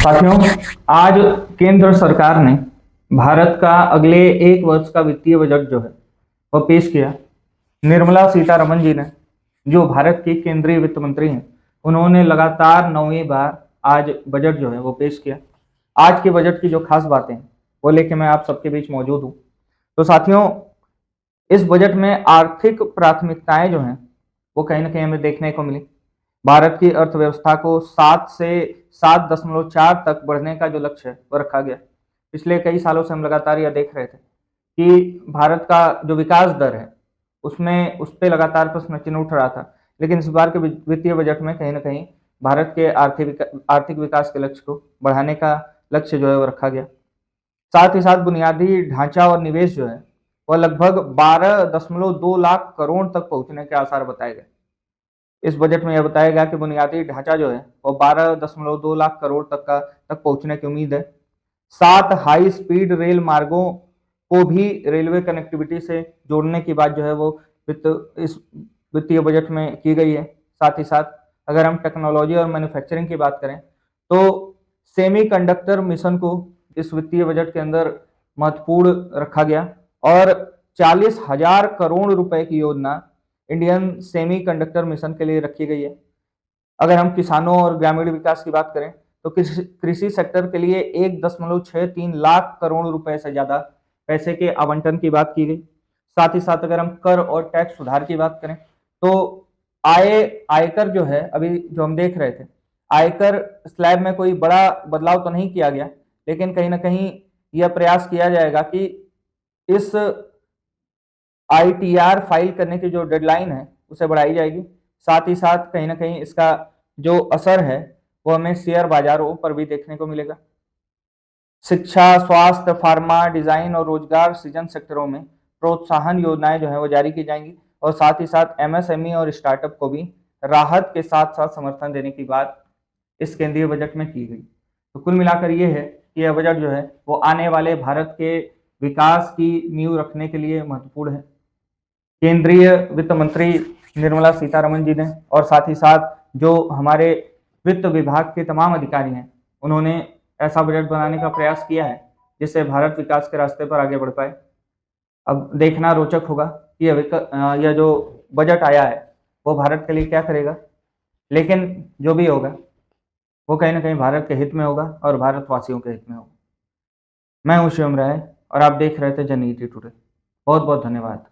साथियों, आज केंद्र सरकार ने भारत का अगले एक वर्ष का वित्तीय बजट जो है वह पेश किया। निर्मला सीतारमण जी ने, जो भारत की केंद्रीय वित्त मंत्री हैं, उन्होंने लगातार 9वीं बार आज बजट जो है वो पेश किया। आज के बजट की जो खास बातें हैं वो लेके मैं आप सबके बीच मौजूद हूँ। तो साथियों, इस बजट में आर्थिक प्राथमिकताएं जो हैं वो कहीं ना कहीं हमें देखने को मिली। भारत की अर्थव्यवस्था को 7 से 7.4 तक बढ़ने का जो लक्ष्य है वो रखा गया। पिछले कई सालों से हम लगातार यह देख रहे थे कि भारत का जो विकास दर है उसमें उस पर लगातार प्रश्न चिन्ह उठ रहा था, लेकिन इस बार के वित्तीय बजट में कहीं ना कहीं भारत के आर्थिक विकास के लक्ष्य को बढ़ाने का लक्ष्य जो है वो रखा गया। साथ ही साथ बुनियादी ढांचा और निवेश जो है वह लगभग 12.2 लाख करोड़ तक पहुंचने के आसार बताए गए। इस बजट में यह बताया गया कि बुनियादी ढांचा जो है वो 12.2 लाख करोड़ तक पहुंचने की उम्मीद है। 7 हाई स्पीड रेल मार्गों को भी रेलवे कनेक्टिविटी से जोड़ने की बात जो है वो इस वित्तीय बजट में की गई है। साथ ही साथ अगर हम टेक्नोलॉजी और मैन्युफैक्चरिंग की बात करें तो सेमीकंडक्टर मिशन को इस वित्तीय बजट के अंदर महत्वपूर्ण रखा गया और 40,000 करोड़ रुपए की योजना इंडियन सेमीकंडक्टर मिशन के लिए रखी गई है। अगर हम किसानों और ग्रामीण विकास की बात करें तो कृषि सेक्टर के लिए 1.63 लाख करोड़ रुपए से ज्यादा पैसे के आवंटन की बात की गई। साथ ही साथ अगर हम कर और टैक्स सुधार की बात करें तो आयकर जो है, अभी जो हम देख रहे थे, आयकर स्लैब में कोई बड़ा बदलाव तो नहीं किया गया, लेकिन कहीं ना कहीं यह प्रयास किया जाएगा कि इस आईटीआर फाइल करने की जो डेडलाइन है उसे बढ़ाई जाएगी। साथ ही साथ कहीं ना कहीं इसका जो असर है वो हमें शेयर बाजारों पर भी देखने को मिलेगा। शिक्षा, स्वास्थ्य, फार्मा, डिजाइन और रोजगार सृजन सेक्टरों में प्रोत्साहन योजनाएं जो है वो जारी की जाएंगी और साथ ही साथ एमएसएमई और स्टार्टअप को भी राहत के साथ साथ समर्थन देने की बात इस केंद्रीय बजट में की गई। तो कुल मिलाकर ये है कि यह बजट जो है वो आने वाले भारत के विकास की नींव रखने के लिए महत्वपूर्ण है। केंद्रीय वित्त मंत्री निर्मला सीतारमण जी ने और साथ ही साथ जो हमारे वित्त विभाग के तमाम अधिकारी हैं, उन्होंने ऐसा बजट बनाने का प्रयास किया है जिससे भारत विकास के रास्ते पर आगे बढ़ पाए। अब देखना रोचक होगा कि यह जो बजट आया है वो भारत के लिए क्या करेगा, लेकिन जो भी होगा वो कहीं ना कहीं भारत के हित में होगा और भारतवासियों के हित में होगा। मैं हूं शिवम राय और आप देख रहे थे जनईटी टुडे। बहुत बहुत धन्यवाद।